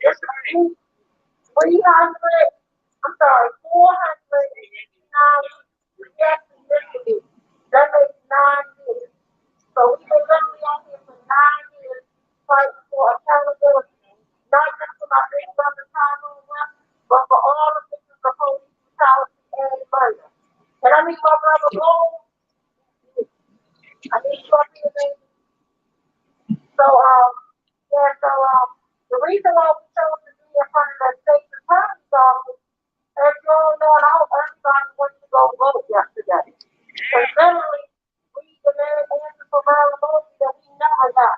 It's 300, I'm sorry, 489 yes, yesterday. That makes 9 years. So we been literally on here for 9 years fighting for accountability, not just for my big brother Tyrone West, but for all the victims of police brutality and murder. And I need my brother Lowell. I need you up here, baby. So, the reason why we chose to be in front of the state attorney's office, as you all know, and I hope everybody went to go vote yesterday. Because literally, we demanded answers from Marilyn Mosby that we never got.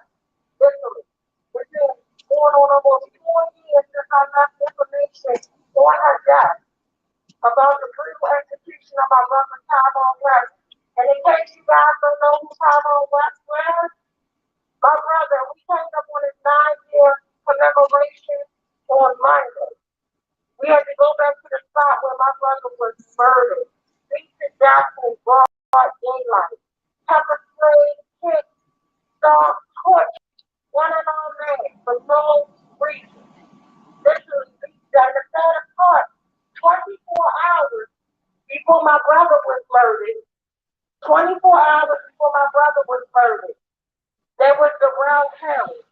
Literally. It's been going on almost 4 years since I left information on her death about the brutal execution of my brother Tyrone West. And in case you guys don't know who Tyrone West was, my brother, we came up on his 9 year commemoration on Monday. We had to go back to the spot where my brother was murdered, beat to death in broad daylight, pepper spray, kicked, stomped, tortured, one and all man for no reason. Literally beat to death. The saddest part, 24 hours before my brother was murdered, 24 hours before my brother was murdered, there was the Brown Harris.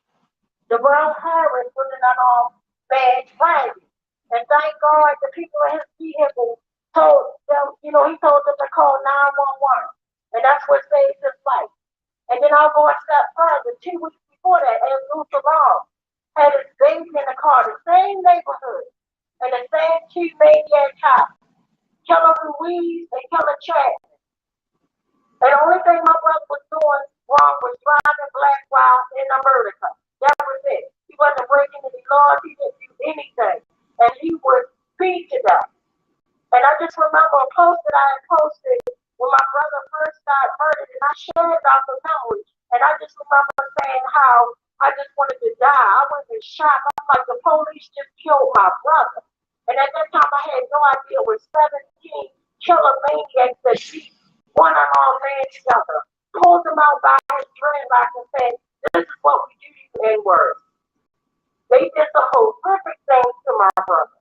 The Brown Harris was in an all bad wagon. And thank God the people in his vehicle told them, he told them to call 911. And that's what saved his life. And then I'll go a step further. 2 weeks before that, as Luther Long had his baby in the car, the same neighborhood, and the same two maniac cops, Killer Ruiz and Killer Chad. And the only thing my brother was doing wrong was driving black while in America. That was it. He wasn't breaking any laws. He didn't do anything. And he was beat to death. And I just remember a post that I had posted when my brother first got murdered, and I shared about the memory. And I just remember saying how I just wanted to die. I was in shock. I'm like, the police just killed my brother. And at that time, I had no idea it was 17 killer maniacs that beat one on all man together, pulled them out by his dreadlocks and said, this is what we do to you N-words. They did the horrific things to my brother.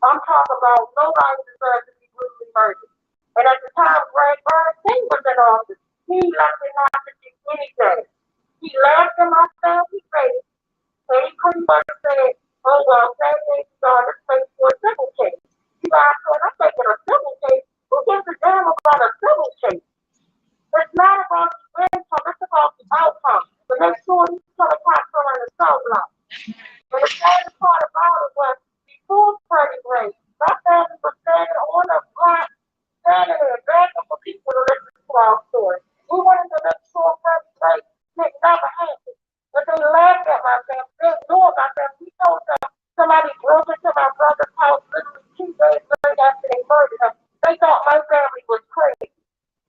I'm talking about nobody deserves to be brutally murdered. And at the time Greg Bernstein was in office, he left it not to do anything. He laughed in my family face, and he pretty much said, oh, well, that thing's on this place for a civil case. You guys said, I'm taking a civil case. Who gives a damn about a civil case? It's not about the income, it's about the outcome. But make sure these killer cops are on the cell block. And the saddest part about it was before Freddie Gray, my family was standing on the block, standing there begging for people to listen to our story. We wanted to make sure Freddie Gray did never happen. But they laughed at my family, they ignored my family. We told them somebody broke into my brother's house literally 2 days later after they murdered him. They thought my family was crazy.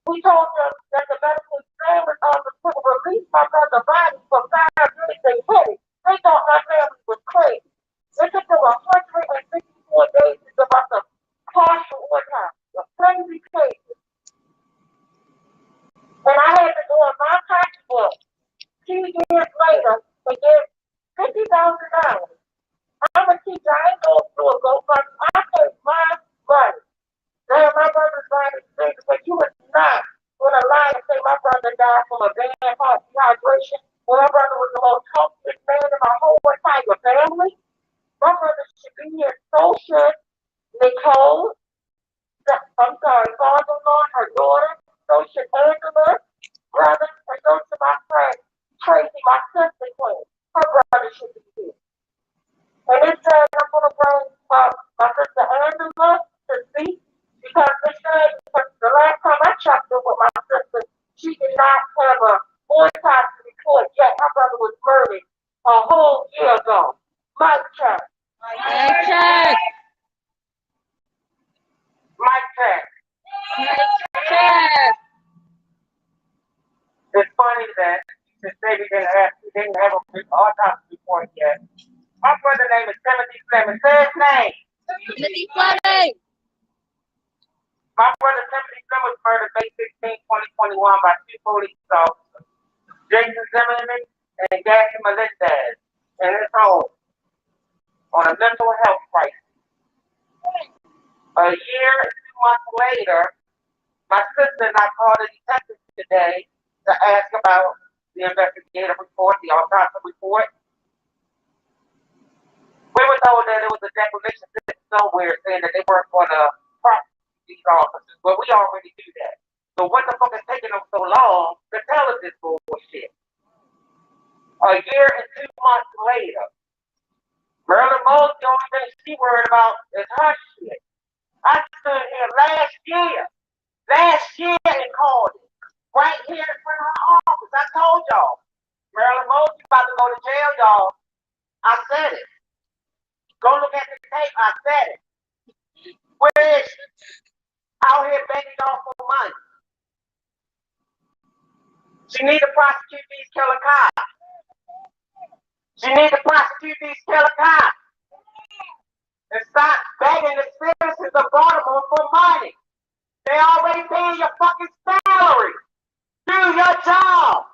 We told them that the medical examiner's office couldn't release my brother's body for 5 days. They hid it. They thought my family was crazy. It took them 164 days to give us a partial autopsy, a crazy case. And I had to go in my pocketbook 2 years later and give $50,000. I'm a teacher. I ain't going through a GoFundMe. I paid my money. Now my brother's body is big, but you would not going to lie and say my brother died from a bad heart dehydration when my brother was the most healthiest man in my whole entire family. My brother should be here. So should Nicole. I'm sorry, father-in-law, her daughter. So should Angela, brother, and so should my friend Tracy, my sister queen. Her brother should be here. And it says I'm going to bring my sister Angela to speak because they said the last time I checked in with my sister, she did not have a autopsy report yet. My brother was murdered a whole year ago. Mic check. Mic check. Mic check. Mic check. It's funny that you say we didn't have an autopsy report yet. My brother's name is Timothy Fleming. Say his name. Timothy Fleming. My brother Timothy Fleming was murdered May 16, 2021 by 2 police officers, Jason Zimmerman and Gabby Melendez, in his home. on a mental health crisis. A year and 2 months later, my sister and I called the detective today to ask about the investigative report, the autopsy report. We were told that it was a declaration somewhere saying that they weren't going to prosecute these officers. Well, we already knew that. So what the fuck is taking them so long to tell us this bullshit? A year and 2 months later, Marilyn Mosby, the only thing she worried about is her shit. I stood here last year and called it. Right here in front of her office. I told y'all. Marilyn Mosby about to go to jail, y'all. I said it. Go look at the tape. I said it. Where is she? Out here begging off for money. She need to prosecute these killer cops. She need to prosecute these killer cops. And stop begging the citizens of Baltimore for money. They already paying your fucking salary. Do your job.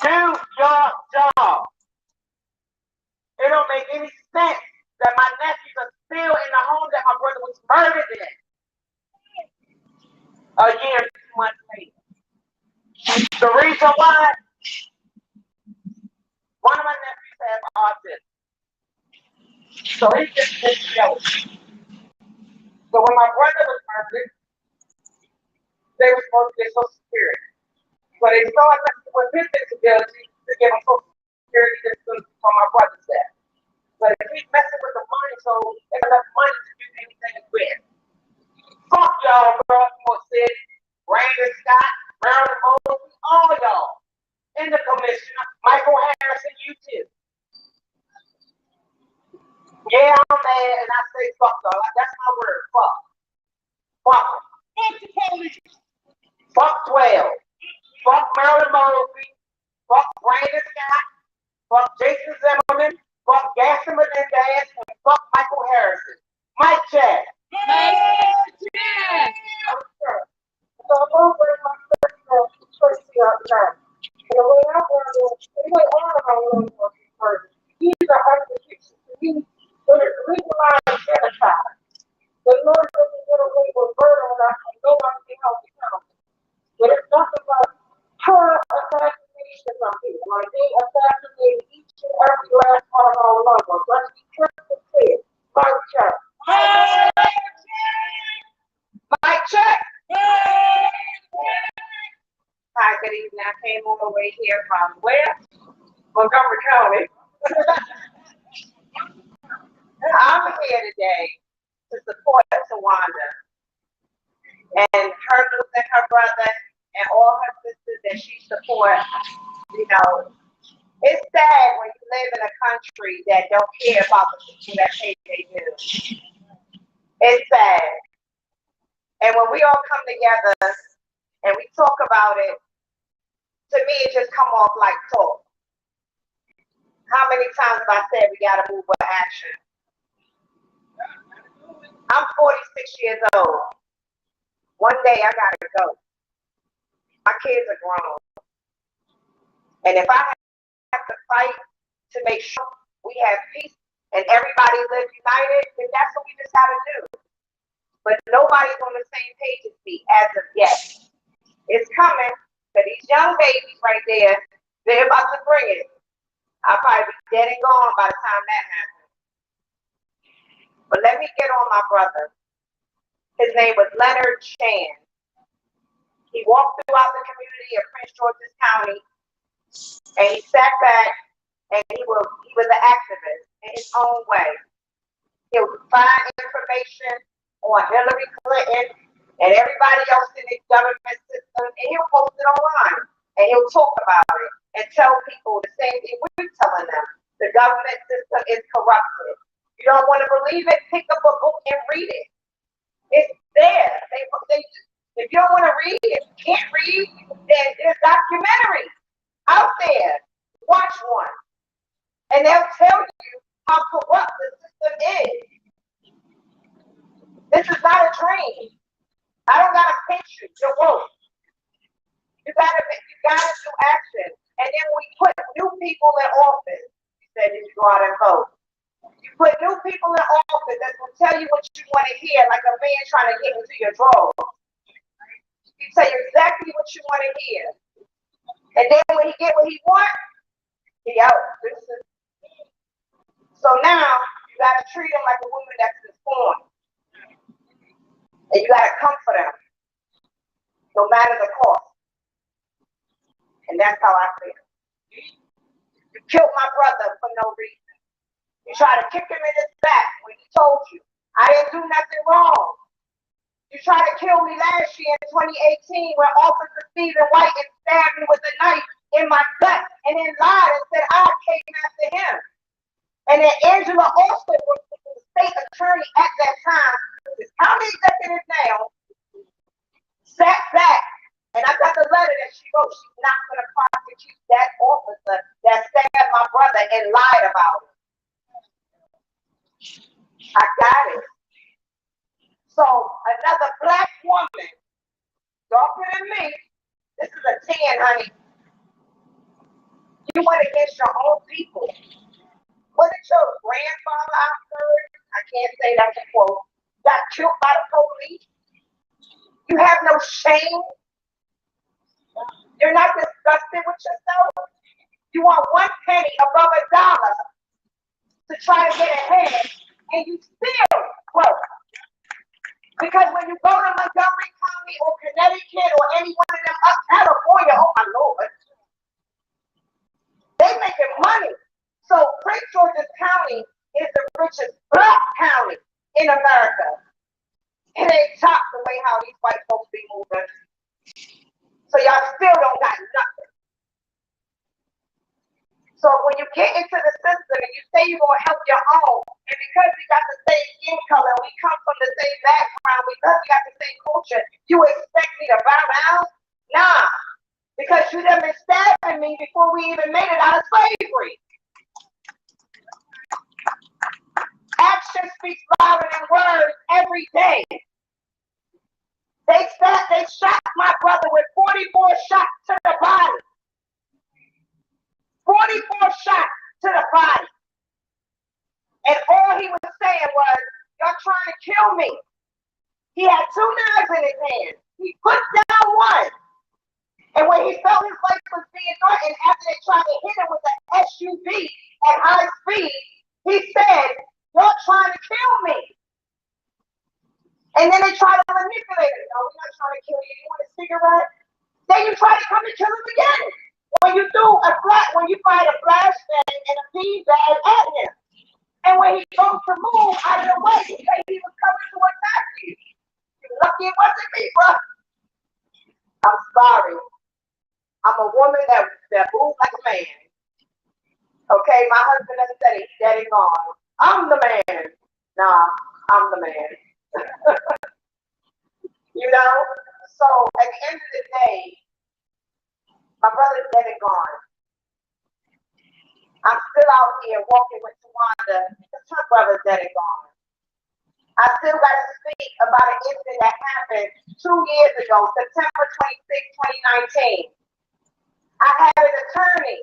Do your job. It don't make any sense that my nephews are still in the home that my brother was murdered in. A year and 2 months later. The reason why, one of my nephews has autism. So he just gets jealous. So when my brother was murdered, they were supposed to get Social Security. So they started with his disability to give him Social Security for my brother's death. But they keep messing with the money, so they got enough money to do anything with. Fuck y'all, Baltimore City, Brandon Scott, Marilyn Mosby, all y'all. And the commissioner, Michael Harrison, you too. Yeah, I'm mad, and I say fuck y'all. That's my word, fuck. Fuck. Fuck the police. Fuck 12. Fuck Marilyn Mosby. Fuck Brandon Scott. Fuck Jason Zimmerman. Fuck Gaston Menendez. And fuck Michael Harrison. Mike check. Mike check. So I'm over in my Tracy outside. And the way I want to, the way all of our little ones first, these are advocates to me for the legalized genocide. The Lord doesn't get away with murder and nobody can help the count. But it's nothing but her assassination of people. Like they assassinated each and every last one of our loved ones. Let's be crystal clear. Mike check. Mike check. Hi, good evening. I came all the way here from where? Montgomery County. I'm here today to support Tawanda and her losing her brother and all her sisters that she supports. You know, it's sad when you live in a country that don't care about the people that pay their bills. It's sad. And when we all come together and we talk about it, to me it just come off like talk. How many times have I said we gotta move with action? I'm 46 years old. One day I gotta go. My kids are grown. And if I have to fight to make sure we have peace and everybody lives united, then that's what we just gotta do. But nobody's on the same page as me as of yet. It's coming, but these young babies right there, they're about to bring it. I'll probably be dead and gone by the time that happens. But let me get on my brother. His name was Leonard Chan. He walked throughout the community of Prince George's County, and he sat back, and he was an activist in his own way. He would find information on Hillary Clinton and everybody else in the government system, and he'll post it online, and he'll talk about it and tell people the same thing we're telling them. The government system is corrupted. You don't want to believe it? Pick up a book and read it. It's there. If you don't want to read it, can't read, then there's documentaries out there. Watch one. And they'll tell you how corrupt the system is. This is not a dream. I don't gotta pinch you. You're woke. You gotta do action. And then we put new people in office. You said, did you go out and vote. You put new people in office that will tell you what you want to hear, like a man trying to get into your drawers. He tell you exactly what you want to hear. And then when he get what he wants, he out. So now you got to treat him like a woman that's informed. And you got to comfort him, no matter the cost. And that's how I feel. You killed my brother for no reason. You tried to kick him in his back when he told you, I didn't do nothing wrong. You tried to kill me last year in 2018 when Officer Stephen White stabbed me with a knife in my gut and then lied and said I came after him. And then Angela Austin was the state attorney at that time, the county executive now, sat back, and I got the letter that she wrote. She's not going to prosecute that officer that stabbed my brother and lied about it. I got it. So another black woman, darker than me, this is a 10, honey. You went against your own people. What did your grandfather, I heard, I can't say that quote, got killed by the police? You have no shame? You're not disgusted with yourself? You want 1 penny above $1 to try to get ahead, and you still broke. Because when you go to Montgomery County or Connecticut or any one of them up California, oh my Lord, they making money. So Prince George's County is the richest black county in America. It ain't top the way how these white folks be moving. So y'all still don't got nothing. So when you get into the system and you say you're going to help your own, and because we got the same skin color, we come from the same background, because we got the same culture, you expect me to bow down? Nah, because you done been stabbing me before we even made it out of slavery. Action speaks louder than words every day. They shot my brother with 44 shots to the body. 44 shots to the body. And all he was saying was, y'all trying to kill me. He had 2 knives in his hand. He put down one. And when he felt his life was being threatened, after they tried to hit him with an SUV at high speed, he said, y'all trying to kill me. And then they try to manipulate him. No, we're not trying to kill you. You want a cigarette? Then you try to come and kill him again. When you fired a flashbang and a beanbag at him. And when he goes to move out of the way, he said he was coming to attack you. You're lucky it wasn't me, bro. I'm sorry. I'm a woman that moves like a man. Okay, my husband has said it, he's dead and gone. I'm the man. Nah, I'm the man. You know? So at the end of the day, my brother's dead and gone. I'm still out here walking with Tawanda because her brother's dead and gone. I still got to speak about an incident that happened 2 years ago, September 26, 2019. I had an attorney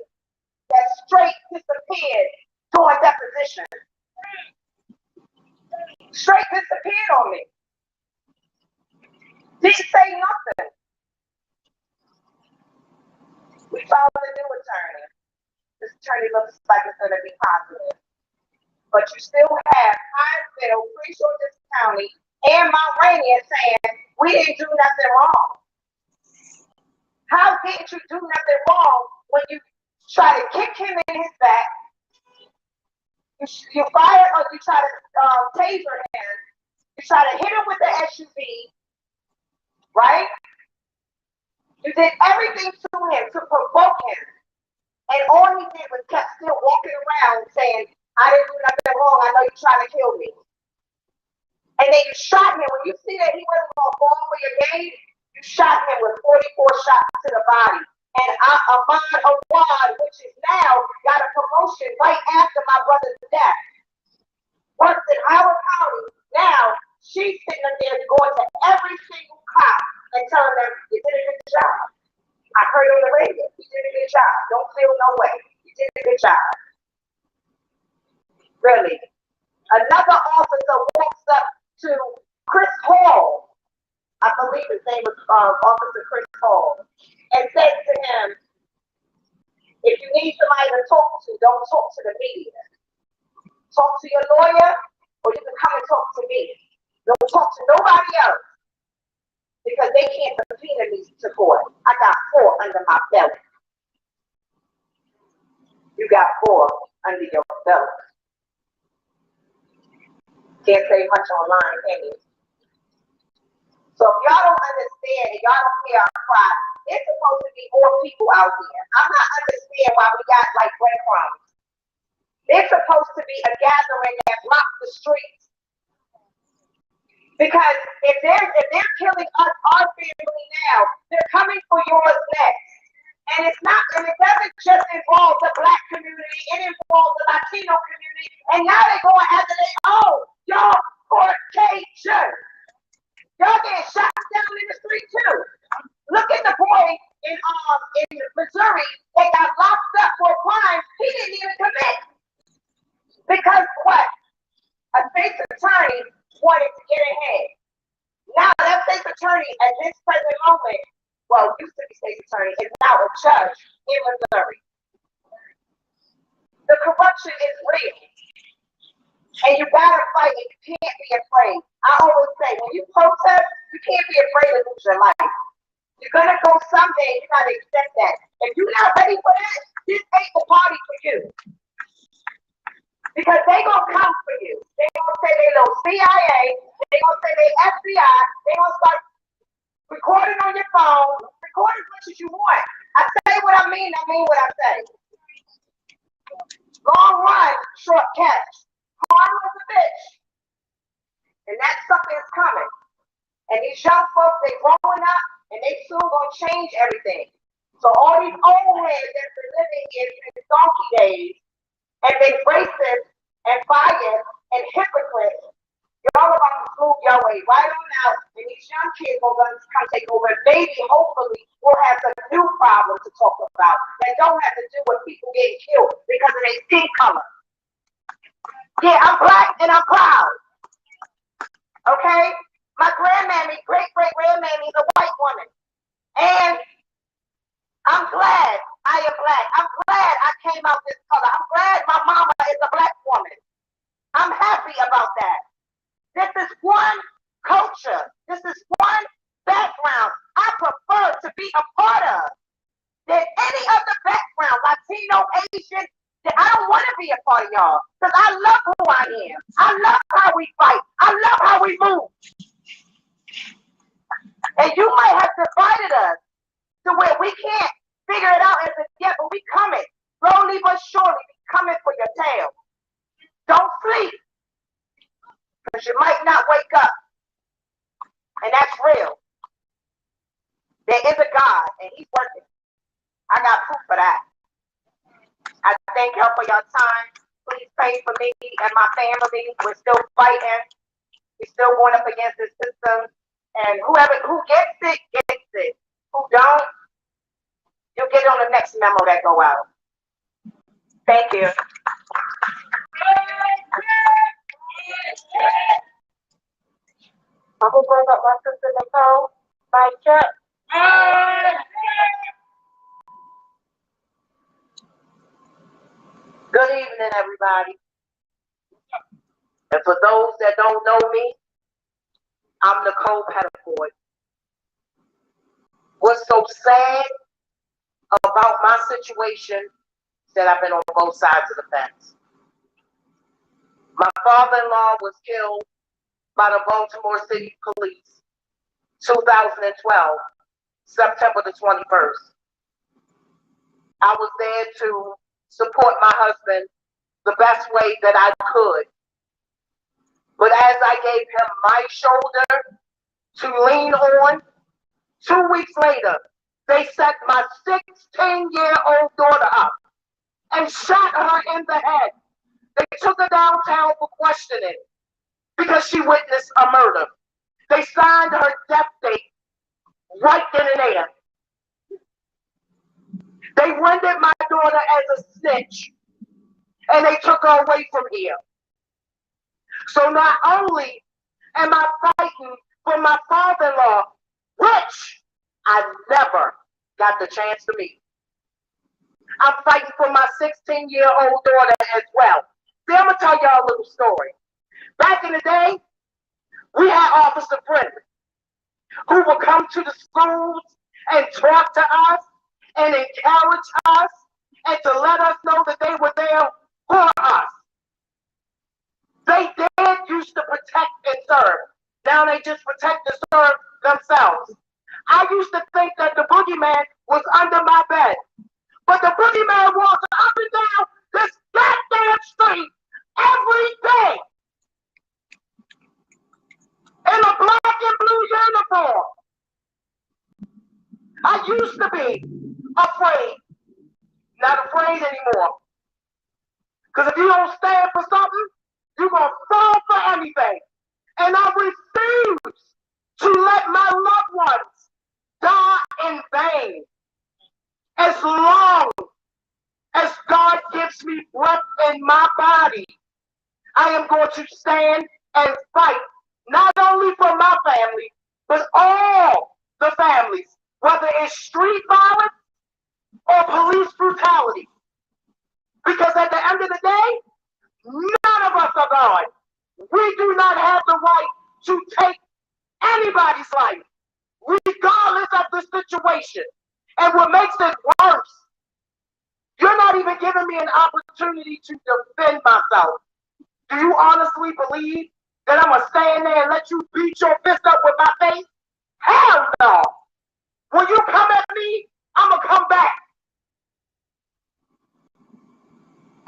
that straight disappeared during deposition. Straight disappeared on me. Didn't say nothing. We found a new attorney. This attorney looks like it's going to be positive. But you still have Hinesville, Prince George's County, and Mount Rainier saying, we didn't do nothing wrong. How didn't you do nothing wrong when you try to kick him in his back, you fire or you try to taser him, you try to hit him with the SUV, right? You did everything to him to provoke him. And all he did was kept still walking around saying, I didn't do nothing wrong, I know you're trying to kill me. And then you shot him. When you see that he wasn't going to fall for your game, you shot him with 44 shots to the body. And Ahmaud Awad, which is now got a promotion right after my brother's death, works in Howard County. Now she's sitting up there going to every single cop and telling them, you did a good job. I heard on the radio, you did a good job. Don't feel no way. You did a good job. Really. Another officer walks up to Chris Hall. I believe his name was Officer Chris Hall, and says to him, if you need somebody to talk to, don't talk to the media. Talk to your lawyer, or you can come and talk to me. Don't talk to nobody else, because they can't subpoena me to court. I got 4 under my belt. You got 4 under your belt. Can't say much online, can you? So if y'all don't understand and y'all don't hear our cry, it's supposed to be more people out here. I'm not understanding why we got like breadcrumbs. It's supposed to be a gathering that blocks the streets. Because if they're killing us, our family now, they're coming for yours next. And it doesn't just involve the Black community, it involves the Latino community, and now they're going after their own. Y'all Caucasian. Y'all getting shot down in the street too. Look at the boy in Missouri that got locked up for a crime he didn't even commit. Because what? A state attorney wanted to get ahead. Now that state attorney at this present moment, well, used to be state attorney, is now a judge in Missouri. The corruption is real. And you gotta fight and you can't be afraid. I always say, when you protest, you can't be afraid to lose your life. You're gonna go someday, you gotta accept that. If you're not ready for that, this ain't the party for you. Because they gonna come for you. They gonna say they little CIA, they gonna say they FBI, they gonna start recording on your phone, record as much as you want. I say what I mean what I say. Long run, short catch. Harm was a bitch. And that sucker is coming. And these young folks, they growing up, and they soon gonna change everything. So all these old heads that's been living in donkey days and been racist and biased and hypocrites, y'all about to move your way right on out, and these young kids are going to come take over. Maybe, hopefully, we'll have some new problems to talk about that don't have to do with people getting killed because of their skin color. Yeah, I'm Black and I'm proud. Okay? My grandmammy, great-great-grandmammy is a white woman. And I'm glad I am Black. I'm glad I came out this color. I'm glad my mama is a Black woman. I'm happy about that. This is one culture. This is one background I prefer to be a part of than any other background, Latino, Asian. I don't want to be a part of y'all because I love who I am. I love how we fight. I love how we move. And you might have divided us to where we can't figure it out as of yet, but we coming. Slowly but surely, we coming for your tail. Don't sleep. Because you might not wake up. And that's real. There is a God, and he's working. I got proof for that. I thank y'all for your time. Please pray for me and my family. We're still fighting. We're still going up against this system. And who gets it, gets it. Who don't, you'll get on the next memo that go out. Thank you. I'm going to bring up my sister Nicole. Mike check. Good evening, everybody. And for those that don't know me, I'm Nicole Pettiford. What's so sad about my situation is that I've been on both sides of the fence. My father-in-law was killed by the Baltimore City Police, 2012, September the 21st. I was there to support my husband the best way that I could. But as I gave him my shoulder to lean on, 2 weeks later, they set my 16-year-old daughter up and shot her in the head. They took her downtown for questioning because she witnessed a murder. They signed her death date right then and there. They rendered my daughter as a snitch, and they took her away from here. So not only am I fighting for my father-in-law, which I never got the chance to meet, I'm fighting for my 16-year-old daughter as well. See, I'm going to tell y'all a little story. Back in the day, we had Officer Friendly who would come to the schools and talk to us and encourage us and to let us know that they were there for us. They did used to protect and serve. Now they just protect and serve themselves. I used to think that the boogeyman was under my bed. But the boogeyman walks up and down this goddamn street every day in a black and blue uniform. I used to be afraid. Not afraid anymore. Because if you don't stand for something, you're going to fall for anything. And I refuse to let my loved ones die in vain. As long as God gives me breath in my body, I am going to stand and fight, not only for my family, but all the families, whether it's street violence or police brutality. Because at the end of the day, none of us are God. We do not have the right to take anybody's life, regardless of the situation. And what makes it worse, you're not even giving me an opportunity to defend myself. Do you honestly believe that I'm going to stand there and let you beat your fist up with my face? Hell no. When you come at me, I'm going to come back.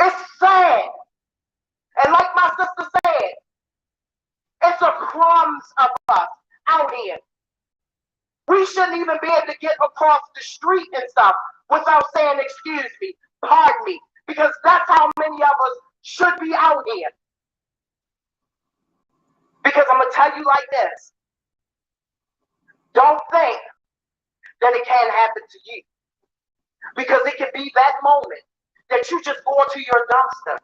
It's sad. And like my sister said, it's a crumbs of us out here. We shouldn't even be able to get across the street and stuff without saying, excuse me, pardon me, because that's how many of us should be out here. Because I'm going to tell you like this. Don't think that it can't happen to you. Because it can be that moment that you just go into your dumpster,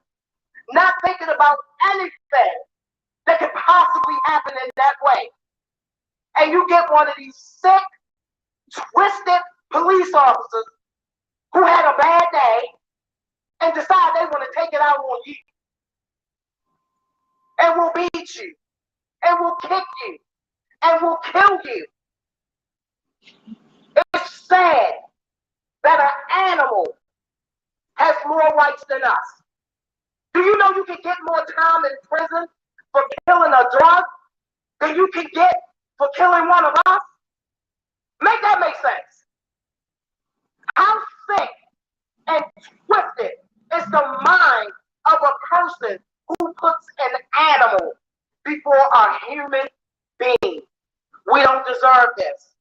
not thinking about anything that could possibly happen in that way. And you get one of these sick, twisted police officers who had a bad day and decide they want to take it out on you. And will beat you. And will kick you. And will kill you. It's sad that an animal has more rights than us. Do you know you can get more time in prison for killing a drug than you can get for killing one of us? Make that make sense. How sick and twisted is the mind of a person who puts an animal before a human being? We don't deserve this.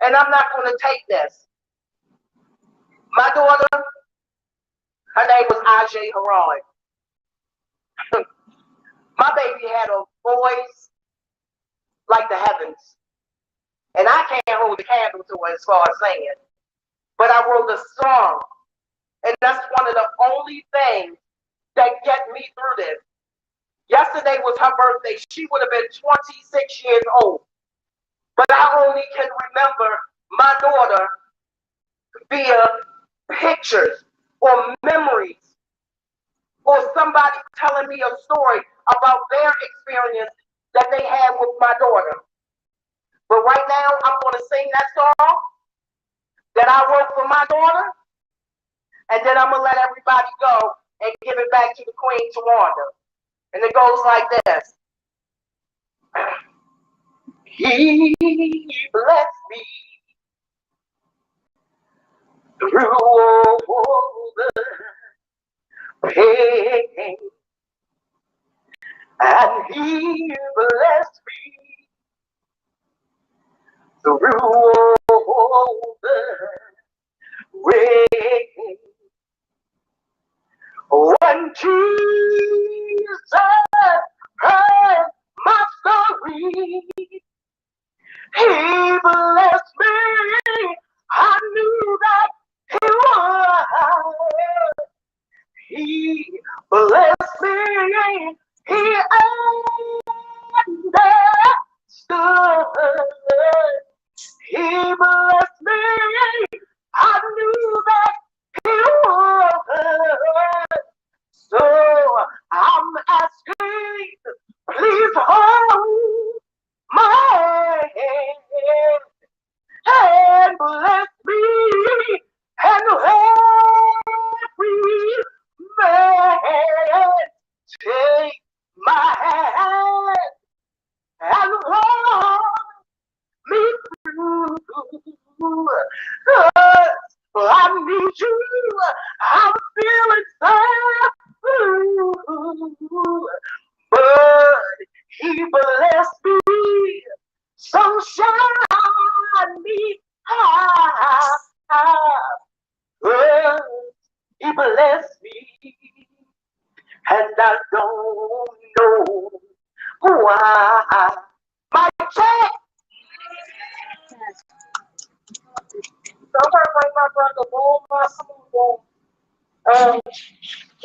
And I'm not going to take this. My daughter, her name was Ajay Haran. My baby had a voice like the heavens. And I can't hold a candle to it as far as singing. But I wrote a song. And that's one of the only things that get me through this. Yesterday was her birthday. She would have been 26 years old. But I only can remember my daughter via pictures or memories or somebody telling me a story about their experience that they had with my daughter. But right now, I'm going to sing that song that I wrote for my daughter, and then I'm going to let everybody go and give it back to the Queen Tawanda. And it goes like this. He blessed me through all the pain, and he blessed me through all the rain. When Jesus heard my story, he blessed me. I knew that he would. He blessed me. He Take my hand and walk me through. I need you. I'm feeling sad. But he blessed me. Sunshine me. But he blessed me. And I don't know why. My check. Somebody like my brother, boom, my boom.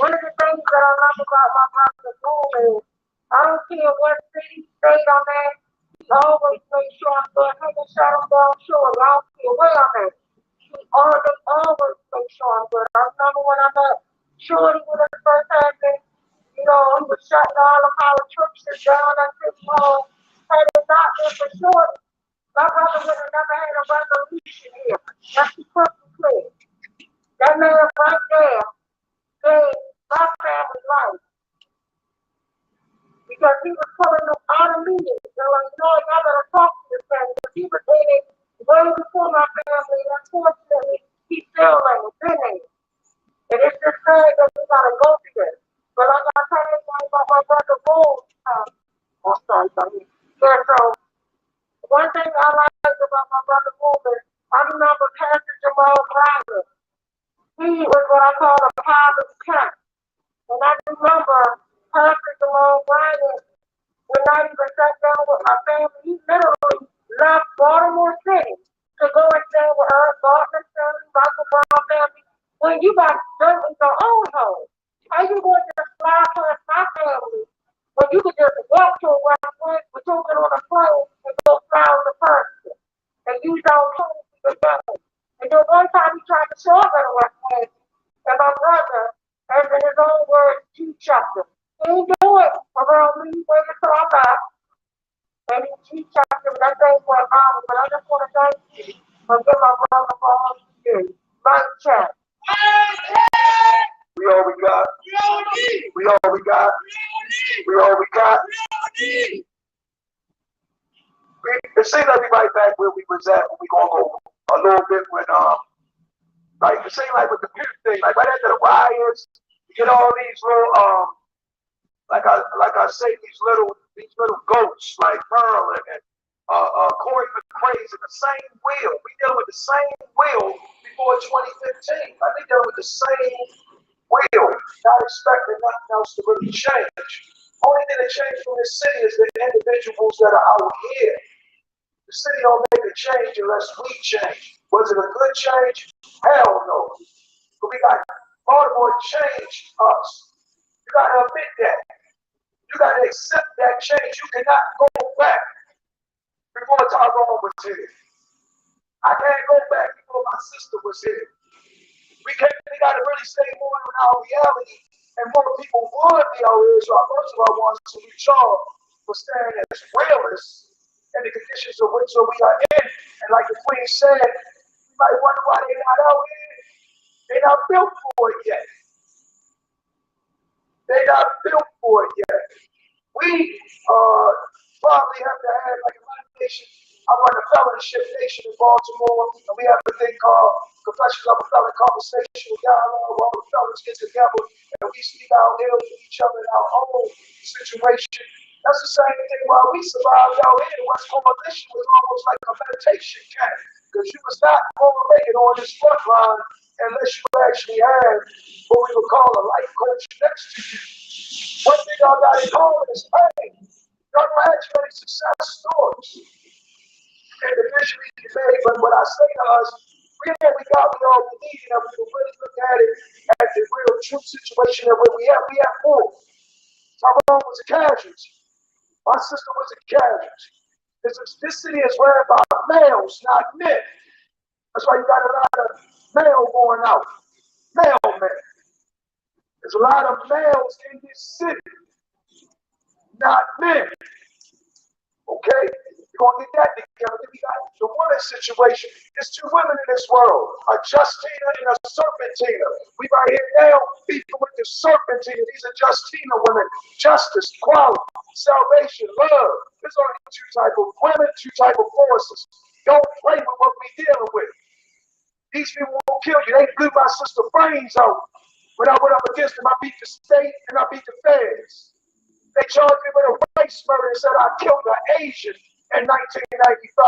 One of the things that I love about my brother Boom is I don't care what city, state I'm at, he always makes sure I'm good. Hey, the shot him down, sure, I don't care where I'm at. Always make sure I'm good. I remember when I met Shorty when it first happened, you know, he was shutting all of our churches down at this home. Had it not been for Shorty, my brother would have never had a revolution here. That's the crystal clear. That man right there saved my family life because he was pulling them out of meetings. They're like, no, y'all better talk to this man. Because he was in it way before my family, and unfortunately, he's still like been in it. And it's just sad that we gotta go through this. But like I tell everybody about my brother Boone, oh, sorry, sorry. Yeah, so one thing I like about my brother Boone is I remember Pastor Jamal Bryant. He was what I call a pilot cat. And I remember Pastor Jamal Bryant when I even sat down with my family, he literally left Baltimore City to go and stay with us, Gardner family, Michael Brown family. When you got dirt in your own home, how you going to just fly past my family when you could just walk to a West Point, but you get on a plane and go fly with a person and use your own tools for your day. And then one time he tried to show up at a West Point, and my brother, as in his own words, he chucked him. He didn't do it around me, waiting until I got and he chopped him. That thing for a mom, but I just want to thank you for giving my brother for all he did. Right check. We all we got. We all we got. We all we got. It seems like we right back where we was at when we gonna go a little bit with like it seems like with the Pew thing, like right after the riots, you get all these little like I say these little goats like Merlin and Corey McCrae's in the same wheel. We dealing with the same wheel before 2015. Like we dealing with the same wheel, not expecting nothing else to really change. Only thing that changed from this city is the individuals that are out here. The city don't make a change unless we change. Was it a good change? Hell no. But we got Baltimore changed us. You gotta admit that. You gotta accept that change. You cannot go back before Tyrone was here. I can't go back before my sister was here. We gotta really stay more in our reality, and more people would be our Israel. Most of our ones to reach on for staying as realists in the conditions of which we are in. And like the Queen said, you might wonder why they're not out here. They're not built for it yet. They're not built for it yet. We probably have to have, like in my nation, I run a fellowship nation in Baltimore, and we have a thing called Confessions of a Felon Conversational Dialogue, where all the felons get together and we speak our ills to each other in our own situation. That's the same thing while we survived out here. The West Coalition was almost like a meditation camp, because you was not going to make it on this front line unless you actually had what we would call a life coach next to you. One thing y'all got in common is pain. Y'all don't have too many success stories. Individually you made, but what I say to us, we got all we need, and we can really look at it as the real true situation that we have more. Tyrone was a casualty. My sister was a casualty. This city is ran by males, not men. That's why you got a lot of male going out. Male men. There's a lot of males in this city, not men. Okay? You're going to get that together. Then we got the woman situation. There's two women in this world, a Justina and a Serpentina. We right here now beefing with the Serpentina. These are Justina women. Justice, equality, salvation, love. There's only two type of women, two type of forces. Don't play with what we dealing with. These people won't kill you. They blew my sister brains out. When I went up against them, I beat the state and I beat the feds. They charged me with a race murder and said I killed an Asian in 1995.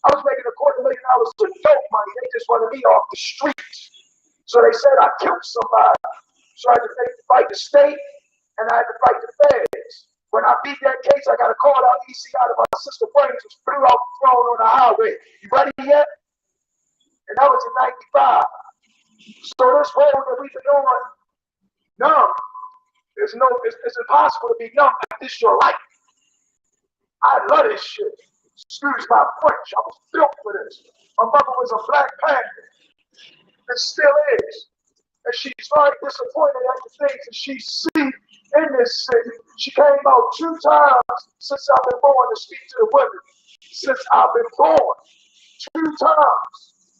I was making $250,000 of dope money. They just wanted me off the streets. So they said I killed somebody. So I had to fight the state and I had to fight the feds. When I beat that case, I got a call out ECI to my sister brains was blew out the throne on the highway. You ready yet? And that was in 95. So this road that we've been on, numb. It's impossible to be numb like this your life. I love this shit. Excuse my French. I was built for this. My mother was a Black Panther. And still is. And she's very disappointed at the things that she sees in this city. She came out 2 times since I've been born to speak to the women. Since I've been born. 2 times.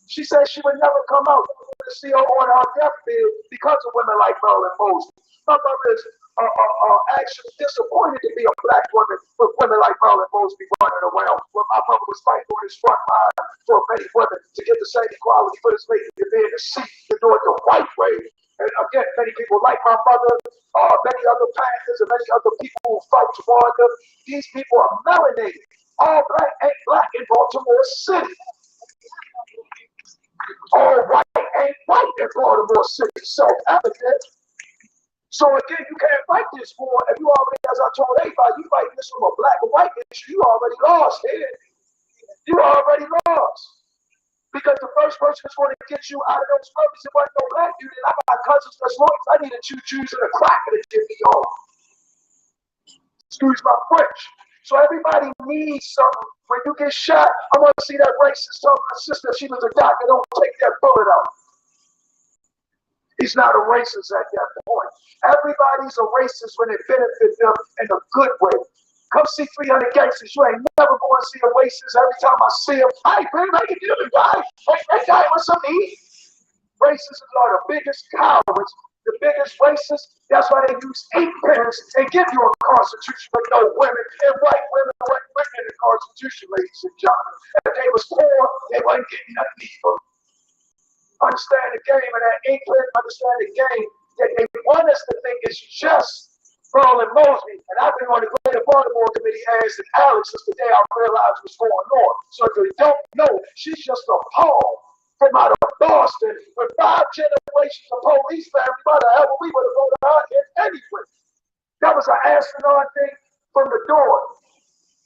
She said she would never come out to see her on her deathbed because of women like Marilyn Mosby. My mother is actually disappointed to be a Black woman with women like Marilyn Mosby running around. When my mother was fighting on this front line for many women to get the same equality for this lady to be able to see to do it the white way. And again, many people like my mother, many other Panthers, and many other people who fight Rwanda. These people are melanated. All Black ain't Black in Baltimore City. All white ain't white in Baltimore City. Self-evident. So again, you can't fight this war if you already, as I told everybody, you fighting this from a Black or white issue, you already lost here. You already lost. Because the first person that's going to get you out of those purposes, it wasn't no Black dude. And I got cousins that's lawyers. I needed 2 Jews and a cracker to get me on. Excuse my French. So everybody needs something. When you get shot, I want to see that racist tell my sister she was a doctor. Don't take that bullet out. He's not a racist at that point. Everybody's a racist when it benefits them in a good way. Come see 300 Gangsters. You ain't never going to see a racist. Every time I see him, hey, man, I can do it, guy. Hey, that guy wants something to eat. Racists are the biggest cowards, the biggest racists. That's why they use 8 pens and give you a constitution with no women. And white women weren't written in the Constitution, ladies and gentlemen. If they was poor, they wasn't getting nothing either. Understand the game, and that England understand the game that they want us to think is just Marilyn Mosby. And I've been on the Greater Baltimore Committee asking Alex since the day I realized what's going on. So if you don't know, she's just a Paul from out of Boston with 5 generations of police family. By the hell, we would have voted out here anyway. That was an astronaut thing from the door.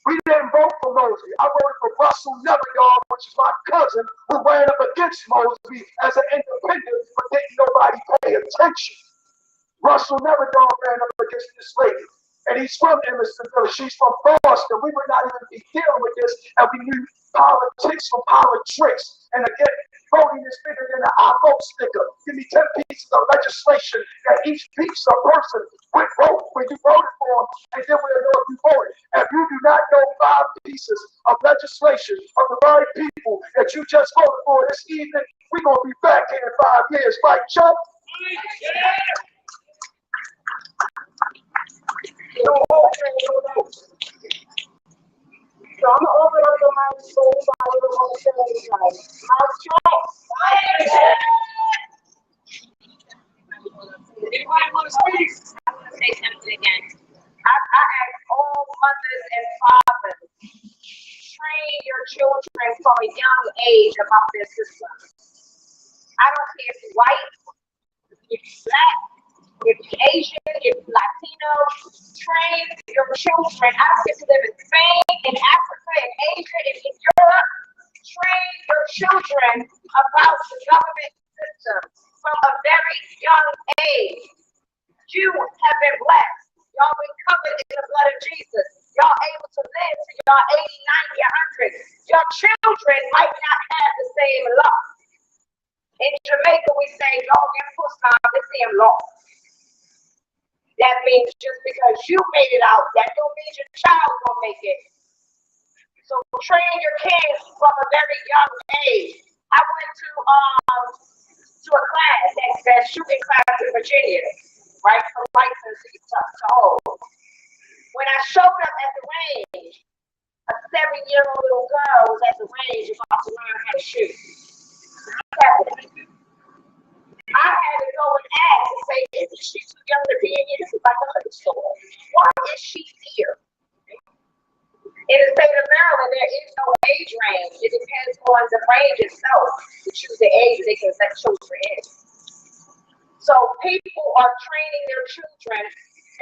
We didn't vote for Mosby. I voted for Russell Neveryaw, which is my cousin, who ran up against Mosby as an independent, but didn't nobody pay attention. Russell Neveryaw ran up against this lady, and he's from Emerson Village. She's from Boston. We would not even be dealing with this, and we knew politics from politics. And again, voting is bigger than an I vote sticker. Give me 10 pieces of legislation that each piece of person would vote when you voted for them, and then we'll know if you voted. If you do not know 5 pieces of legislation of the very people that you just voted for this evening, we're going to be back here in 5 years, right, Chuck? So I'm gonna open up the mic so everybody will want to say anything. My choice. Anybody want to speak? I want to say something again. I ask all mothers and fathers, train your children from a young age about their system. I don't care if you're white, if you're Black, if you're Asian, if you're Latino, train your children. I don't care if you live in Spain, in Africa, in Asia, in Europe. Train your children about the government system from a very young age. You have been blessed. Y'all been covered in the blood of Jesus. Y'all able to live to y'all 80, 90, 100. Your children might not have the same luck. In Jamaica, we say, y'all get pussy on the same law. That means just because you made it out, that don't mean your child will make it. So train your kids from a very young age. I went to a class, that shooting class in Virginia, right, from license to hold. When I showed up at the range, a 7-year-old little girl was at the range about to learn how to shoot. I had to go and ask and say, isn't she too young to be in here? This is like a high school. Why is she here? In the state of Maryland, there is no age range. It depends on the range itself to choose the age they can let children in. So people are training their children,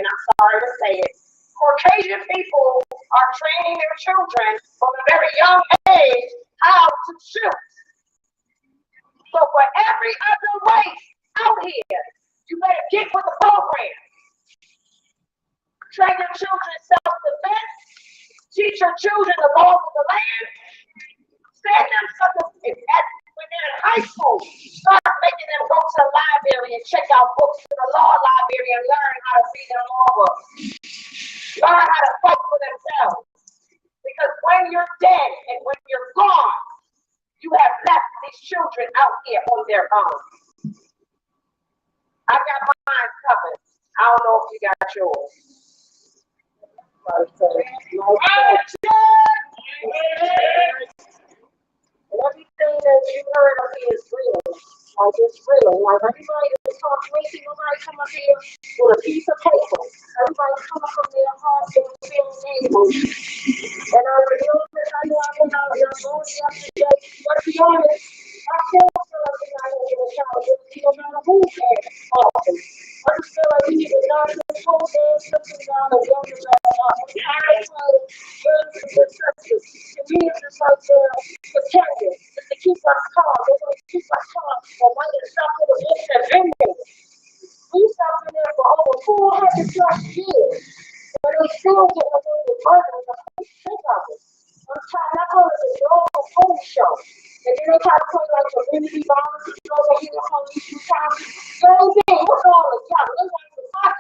and I'm sorry to say it, Caucasian people are training their children from a very young age how to shoot. So for every other race out here, you better get with the program. Train your children self-defense. Teach your children the laws of the land. Send them when they're in high school. Start making them go to the library and check out books in the law library and learn how to read their law books. Learn how to fight for themselves. Because when you're dead and when you're gone, you have left these children out here on their own. I got mine covered. I don't know if you got yours. And everything that you heard of me is real. Like it's real. Like everybody that talks racing, nobody come up here with a piece of paper. Everybody coming from their heart and feeling able. And I know I went out there going yesterday, but to be honest, I still feel like we're not going to get accountability no matter who's at office. I just feel like we need to knock this whole damn system down and build it back up. I'm tired of the success. To me, it's just like they're pretending just to keep us calm. They're going to keep us calm. And when it's stuff in the books that been there, we stuck in there for over 400 plus years. And they still get away with murder. Think of it. I'm tired. I call it the Joel Home Show. And then they try to play like community violence. You know, they hear police brutality. Same thing. What's all the time? They want to fight.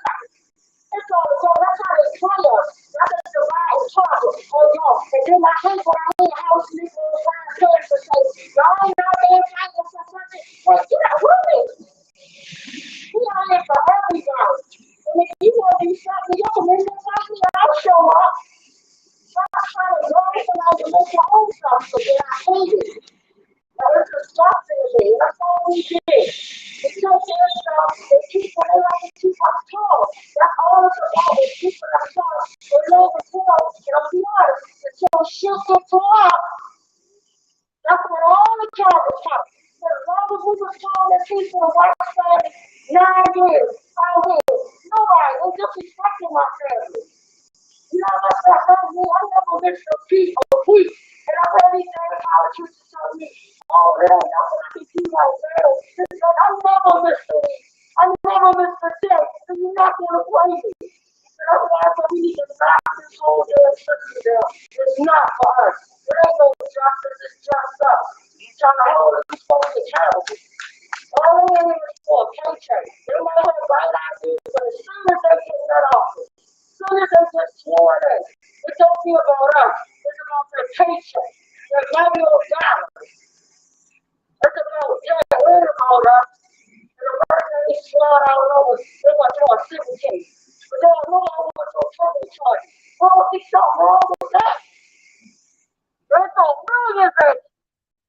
It's all the time. That's how they play us. That's just the right and talk. Oh, y'all. And then I hate when I hear house people trying to say, y'all ain't out there fighting for something. Well, you're not willing. We out here for everybody. And if you want to do something, you can make something, I'll show up. Stop trying to go somebody to make your own stuff, so then I hate it. Now, it's a stop thing. That's all we did. We took their stuff, they keep what they like to keep us tall. That's all it's about, is keeping us tall. They know the tail, and I'll be honest, until shit gets tore up, that's when all the trouble comes. So as long as we were strong and peaceful and white family, 9 years, 5 years, nobody was disrespecting my family. You know what that hurt me? I never missed a beat or a week. And I really think politics to tell me, oh, man, that's what I can do right now. I never missed a week. I never missed a day. So you're not going to play me. So that's why I said we need to knock this whole damn system down. It's not for us. There ain't no justice, it's just us. You're trying to hold us folks accountable. All they in here is for a paycheck. They might have right ideas, but as soon as they get that office, as soon as they get sworn in, it don't be about us. It's about their paycheck, their money or dollars. It's about them, worried about us. And the person they slaughter out over, they want to do a civil case. But they don't know how much of a trouble charge. Well, there's something wrong with that. They throw millions at you,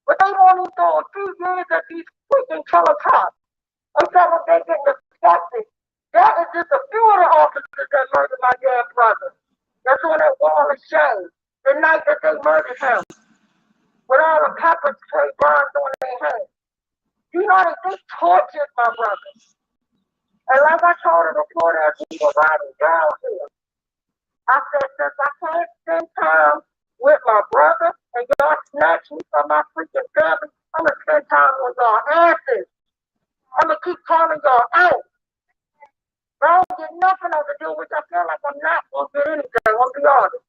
but they won't even throw a few years at these freaking killer cops. I'm telling them they get disgusted. That is just a few of the officers that murdered my dead brother. That's on that wall of shame. The night that they murdered him. With all the pepper spray burns on their hands. You know, they tortured my brother. And like I told the reporter as we were riding down here, I said, since I can't spend time with my brother and y'all snatch me from my freaking family, I'm going to spend time with y'all asses. I'm going to keep calling y'all out. I don't get nothing else to do, which I feel like I'm not going to get anything, I'll be honest.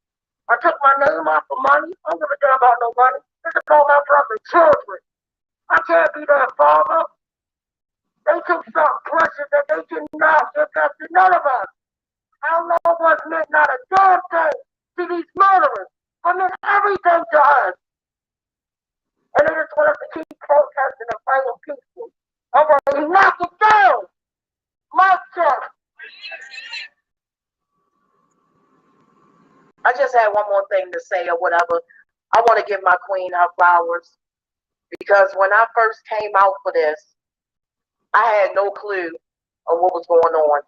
I took my name off for money. I don't give a damn about no money. This is all my brother's children. I can't be their father. They took some pressure that they did not give us to none of us. Our loved ones meant not a damn thing to these murderers. I mean, everything to us. And they just want us to keep protesting and fighting peaceful. I'm ready to knock it down. My check. I just had one more thing to say or whatever. I want to give my queen her flowers because when I first came out for this, I had no clue of what was going on.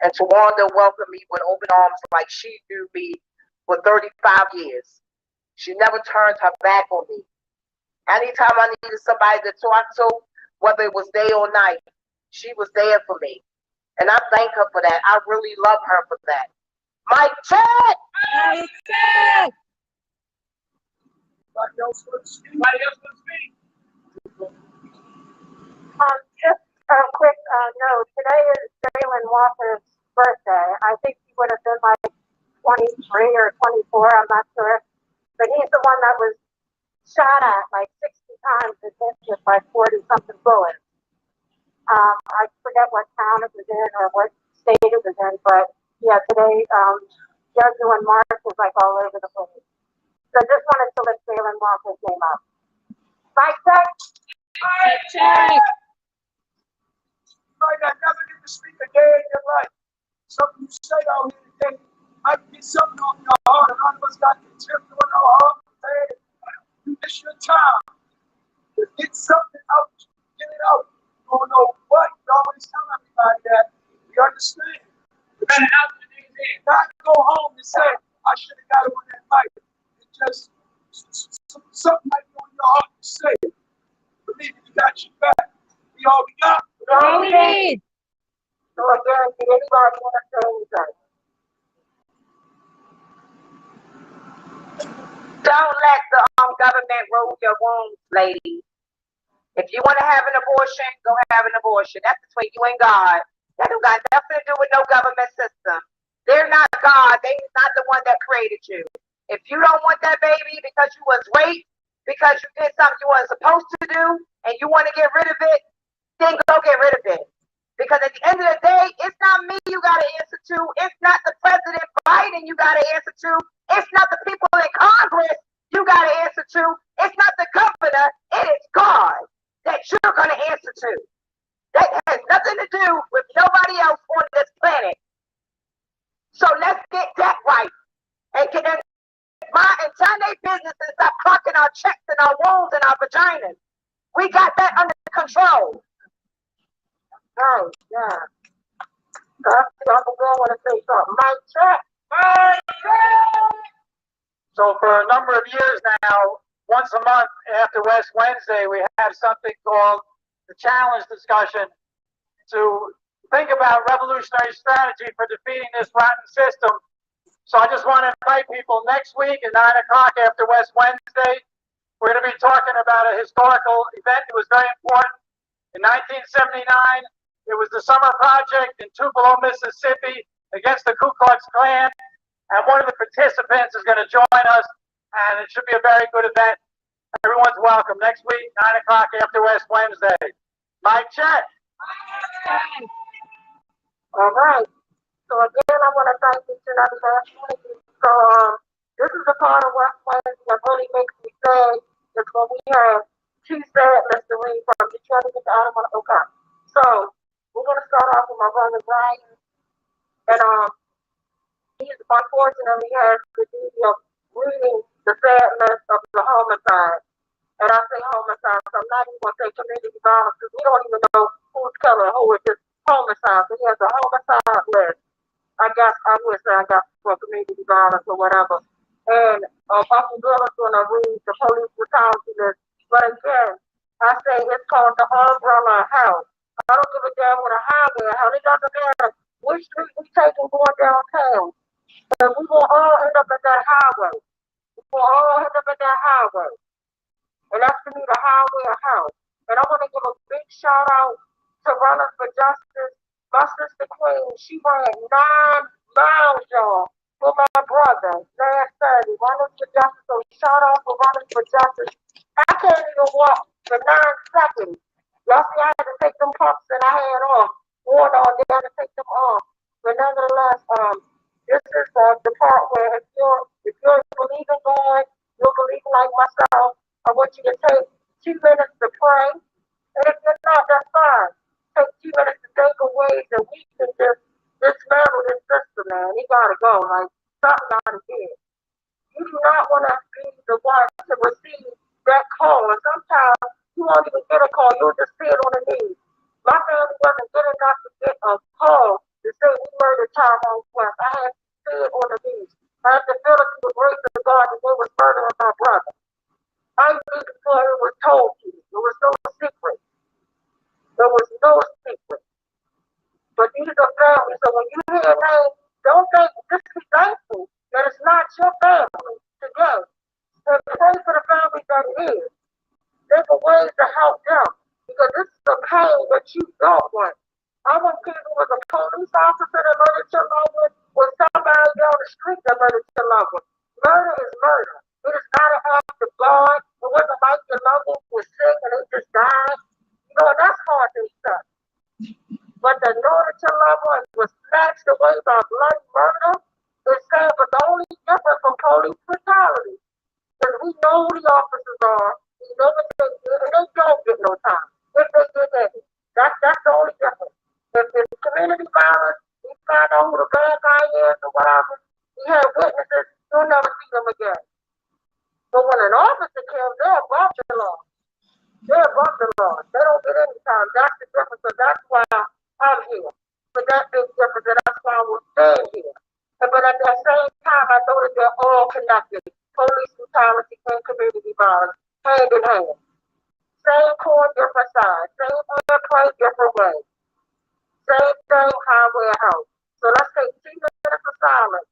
And Tawanda welcomed me with open arms like she knew me for 35 years. She never turned her back on me. Anytime I needed somebody to talk to, whether it was day or night, she was there for me. And I thank her for that. I really love her for that. Mike check! Mike check! Anybody else want to speak? Just a quick note. Today is Jalen Walker's birthday. I think he would have been like 23 or 24, I'm not sure. But he's the one that was shot at like 60 times and hit with like 40-something bullets. I forget what town it was in or what state it was in, but yeah, today Yazoo and Mark was like all over the place. So just wanted to lift Jalen Walker's name up. Mike check. Mike check! You might not never get to speak a day in your life. Something you say out here today might get something on your heart. A lot of us got contempt on our heart. Man, you miss your time. To get something out, get it out. You don't know what. You always tell everybody that. You understand? Not go home and say, I should have got it on that mic. It just, something might be on your heart to say. Believe me, we got your back. We all we got. All we need! So again, did anybody want to say anything? Don't let the government rule your wombs, ladies. If you want to have an abortion, go have an abortion. That's between you and God. That don't got nothing to do with no government system. They're not God. They're not the one that created you. If you don't want that baby because you was raped, because you did something you weren't supposed to do, and you want to get rid of it, then go get rid of it. Because at the end of the day, it's not me you got to answer to. It's not the President Biden you got to answer to. It's not the people in Congress you got to answer to. It's not the governor. It is God that you're going to answer to. That has nothing to do with nobody else on this planet. So let's get that right. And get in and turn their business and stop clocking our checks and our wounds and our vaginas. We got that under control. Oh, yeah. I'm going to want to say something. Mike check. Mike check. So for a number of years now, once a month after West Wednesday, we have something called the challenge discussion to think about revolutionary strategy for defeating this rotten system. So I just want to invite people next week at 9 o'clock after West Wednesday. We're going to be talking about a historical event that was very important. In 1979, it was the Summer Project in Tupelo, Mississippi against the Ku Klux Klan. And one of the participants is going to join us, and it should be a very good event. Everyone's welcome next week, 9 o'clock after West Wednesday. Mike check. All right. So again, I want to thank each and every last one of you. So this is a part of West Wednesday that really makes me sad. Is when we have two sad Mr. Reed from Detroit to Ottawa. Okay. So we're going to start off with my brother Brian. And he unfortunately has the duty of reading the sadness of the homicide. And I say homicide, so I'm not even going to say community violence because we don't even know who's killing who. It's just homicide. So he has a homicide list. I would say I got for community violence or whatever. And Uncle Bill is going to read the police brutality list. But again, I say it's called the umbrella of hell. I don't give a damn what a highway or hell. It doesn't matter which street we take and going downtown. And we will all end up at that highway. We will all end up at that highway. And that's to me the highway of hell. And I want to give a big shout out to Runners for Justice. My sister Queen, she ran 9 miles, y'all, for my brother last Saturday. Runners for Justice. So shout out for Runners for Justice. I can't even walk for 9 seconds. Y'all see, I had to take them pumps that I had off. Worn on, they had to take them off. But nonetheless, this is the part where if If you don't believe in God, you're believing like myself, I want you to take 2 minutes to pray. And if you're not, that's fine. Take 2 minutes to think of ways that we can just dismantle this system, man. He gotta go. Like, something gotta give. You do not want to be the one to receive that call. And sometimes you won't even get a call. You'll just see it on the news. My family wasn't good enough to get a call to say we murdered Tyrone West. I had to see it on the news. I had to feel it through the grace of God that they was murdering my brother. I knew before it was told to you. There was no secret. There was no secret. But these are families. So when you hear a name, don't think, just be thankful that it's not your family today. And pray for the families that it is. There's a way to help them. Because this is the pain that you don't want. I want people with a police officer that murdered your loved one, or somebody down the street that murdered your loved one. Murder is murder. It is not an act of God. It wasn't like your loved one was sick and they just died. You know, that's hard to accept. But the know that your loved one was snatched away by bloody murder is sad, but the only difference from police brutality. Because we know who the officers are, we know what they did, and they don't get no time. If they did that, that's the only difference. If it's community violence, we find out who the bad guy is or whatever. We have witnesses, you'll never see them again. But when an officer kills, they're above the law. They're above the law. They don't get any time. That's the difference. So that's why I'm here. But that big difference, and that's why we're staying here. But at the same time, I know that they're all connected. Police brutality and community violence, hand in hand. Same coin, different sides. Same airplane, different way. Same thing, highway and house. So let's take 2 minutes of silence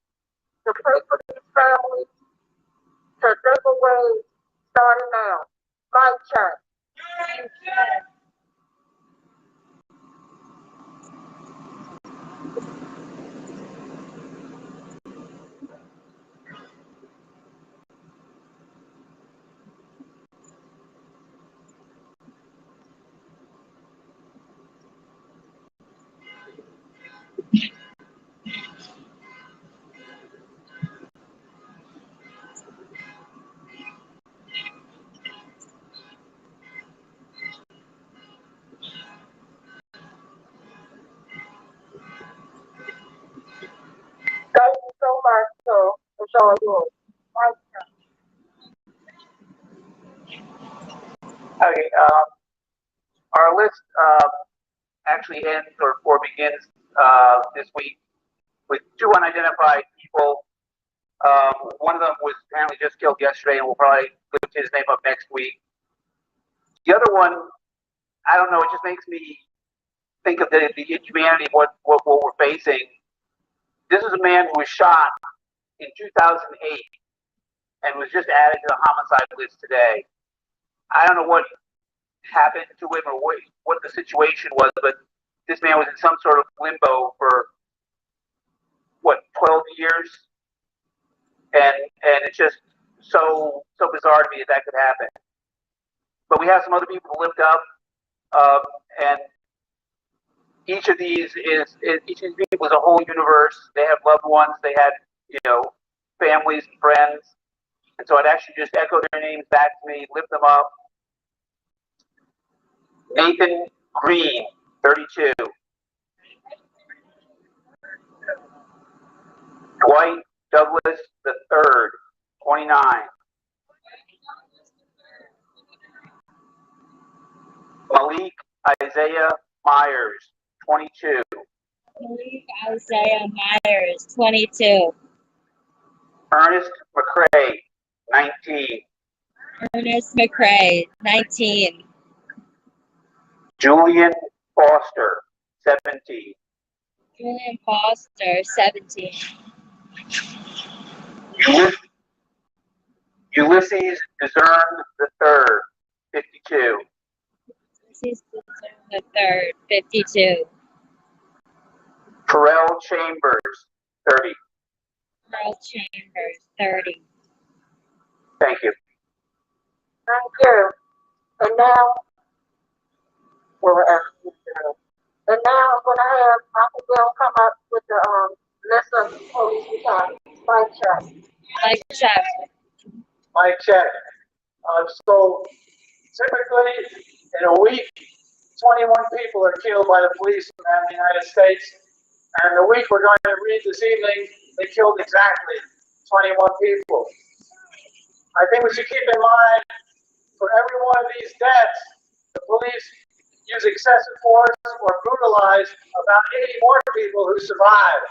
to pray for these families, to think of ways, starting now. Mic check. Thank you so much, so it's all yours. Mic check. Okay, our list actually ends or begins this week with 2 unidentified people. One of them was apparently just killed yesterday, and we'll probably lift his name up next week. The other one, I don't know, it just makes me think of the inhumanity of what we're facing. This is a man who was shot in 2008 and was just added to the homicide list today. I don't know what happened to him or what the situation was, but this man was in some sort of limbo for 12 years, and it's just so bizarre to me that could happen. But we have some other people to lift up, and each of these people is a whole universe. They have loved ones, they had families and friends, and so I'd actually just echo their names back to me, lift them up. Nathan Green, 32. Dwight Douglas III, 29. Malik Isaiah Myers, 22. Malik Isaiah Myers, 22. Ernest McCray, 19. Ernest McCray, 19. Julian Foster, 17. Julian Foster, 17. Ulysses Discern III, 52. Ulysses the third, 52. Terrell Chambers, 30. Earl Chambers, 30. Thank you. Thank you. And now, and now I'm going to have Uncle Bill come up with the list of police brutality. Mic check. Mike check. Mic check. So typically in a week, 21 people are killed by the police around the United States. And the week we're going to read this evening, they killed exactly 21 people. I think we should keep in mind, for every one of these deaths, the police use excessive force or brutalize about 80 more people who survive.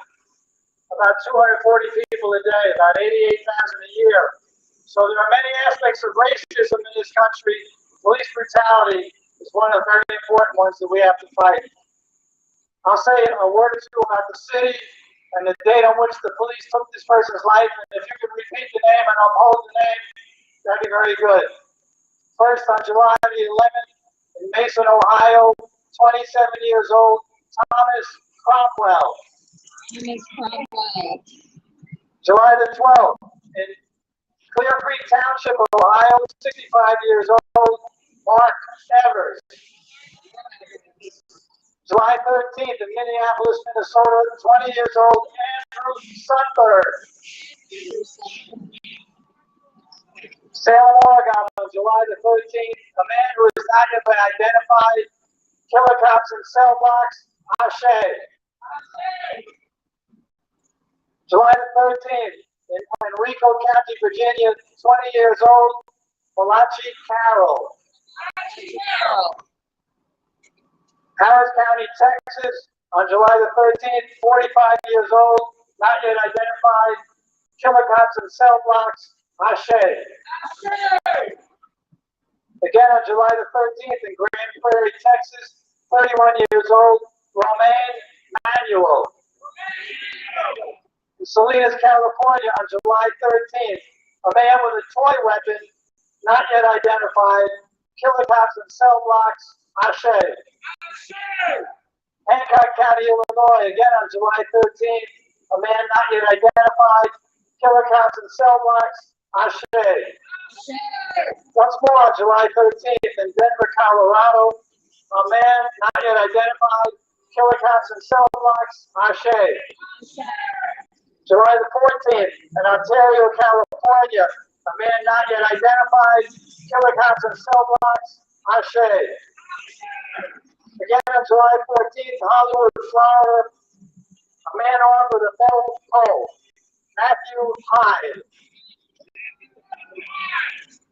About 240 people a day, about 88,000 a year. So there are many aspects of racism in this country. Police brutality is one of the very important ones that we have to fight. I'll say a word or two about the city and the date on which the police took this person's life, and if you can repeat the name and uphold the name, that'd be very good. First, on July the 11th, in Mason, Ohio, 27 years old, Thomas Cromwell. Thomas Cromwell. July the 12th, in Clear Creek Township, Ohio, 65 years old, Mark Evers. July 13th, in Minneapolis, Minnesota, 20 years old, Andrew Sundberg. Salem, Oregon, on July the 13th, a man who has not yet been identified, killer cops in cell blocks, Ashe. July the 13th, in Enrico County, Virginia, 20 years old, Malachi Carroll. Harris County, Texas, on July the 13th, 45 years old, not yet identified, killer cops in cell blocks, Ashe. Again on July the 13th, in Grand Prairie, Texas, 31 years old, Romaine Manuel. In Salinas, California, on July 13th, a man with a toy weapon, not yet identified, killer cops in cell blocks, Ashe. Hancock County, Illinois, again on July 13th, a man not yet identified, killer cops in cell blocks, Ashe. Once more on July 13th, in Denver, Colorado, a man not yet identified, killer cops in cell blocks, Ashe. July the 14th, in Ontario, California, a man not yet identified, killer cops in cell blocks, Ashe. Again on July 14th, Hollywood, Florida, a man armed with a metal pole, Matthew Hyde.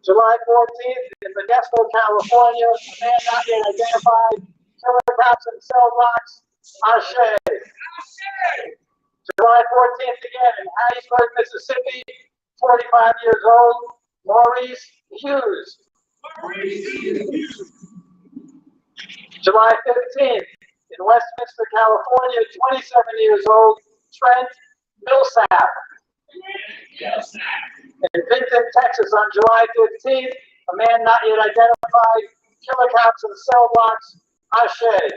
July 14th, in Modesto, California, a man not yet identified, killer cops in cell blocks, Ashe. July 14th again in Hattiesburg, Mississippi, 45 years old, Maurice Hughes. July 15th, in Westminster, California, 27 years old, Trent Millsap. In Vinton, Texas, on July 15th, a man not yet identified, killer cops in cell blocks, Ashe.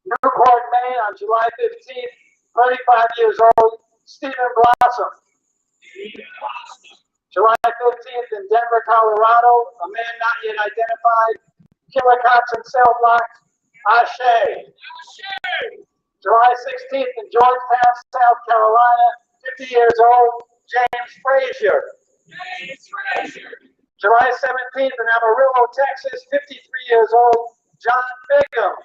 Newport, Maine, on July 15th, 35 years old, Stephen Blossom. July 15th, in Denver, Colorado, a man not yet identified, killer cops in cell blocks, Ashe. July 16th, in Georgetown, South Carolina, 50 years old, James Frazier. July 17th, in Amarillo, Texas, 53 years old, John Bigham.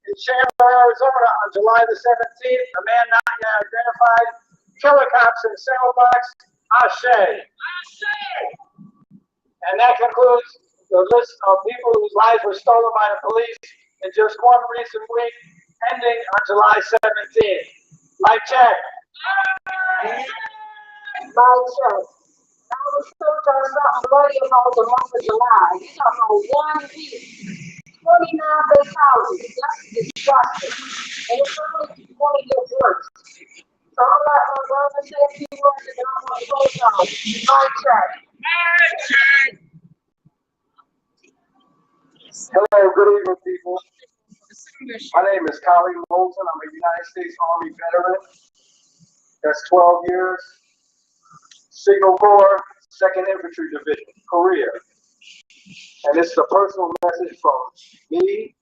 In Chandler, Arizona, on July the 17th, a man not yet identified, killer cops in cell blocks, Ashe. And that concludes the list of people whose lives were stolen by the police in just one recent week, ending on July 17th. Mic check. Mic check. I was still talking something bloody about the month of July. You talking about 1 week, 29 fatalities. That's disgusting. And it's only going to get worse. So I'm going to say a few words and then I'm going to close out. Mic check. Hello, good evening, people. My name is Colleen Moulton. I'm a United States Army veteran. That's 12 years. Signal Corps, 2nd Infantry Division, Korea. And this is a personal message from me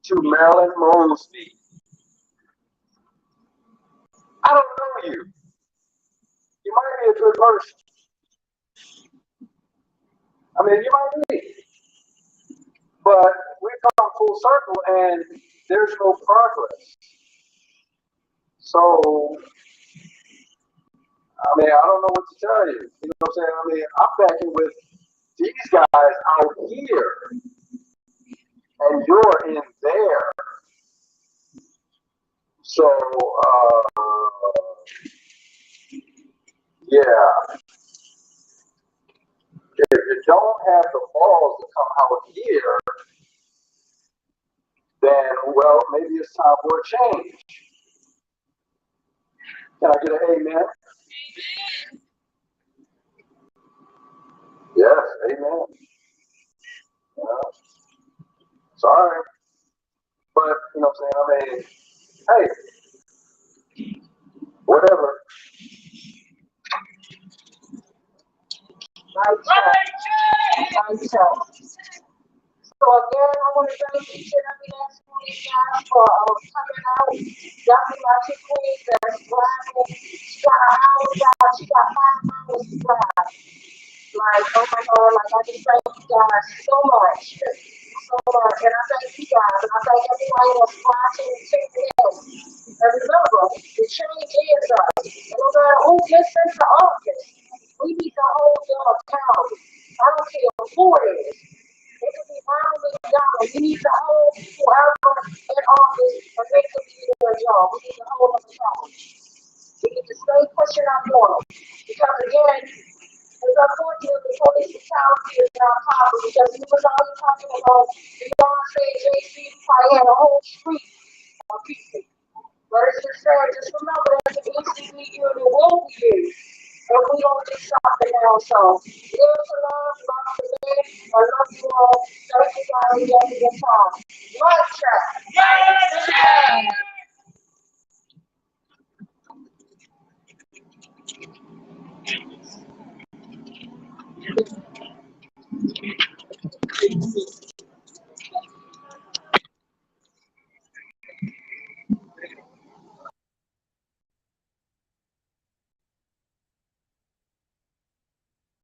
to Marilyn Mosby. I don't know you, good person. I mean, you might be. But we come full circle and there's no progress. So, I mean, I don't know what to tell you. You know what I'm saying? I mean, I'm backing with these guys out here and you're in there. So, yeah. If you don't have the balls to come out here, then, well, maybe it's time for a change. Can I get an amen? Yes, amen. Yeah. Sorry. But, you know what I'm saying? I mean, hey, whatever. Right. So again, I want to thank each and every last one of you guys for coming out. Definitely my two queens that's driving. She got an hour drive. She got 5 hours to drive. Like, oh my God, like I just thank you guys so much. So much. And I thank you guys. And I thank everybody that's watching and tuning in. And remember, the change is us. And no matter who gets into office, we need to hold them accountable. I don't care who it is. It could be Ronald McDonald. We need to hold whoever in office and make them do their job. We need to hold them accountable. We need to stay pushing up on them. Because again, it's unfortunate the police brutality is not popular because he was always talking about Beyonce, Jay-Z, probably had a whole street of people. But it's just sad, just remember that the HBCU will be used. And we don't do something now, so live to love to live. I love you all. Thank you guys again for your time. Love chat. Yes.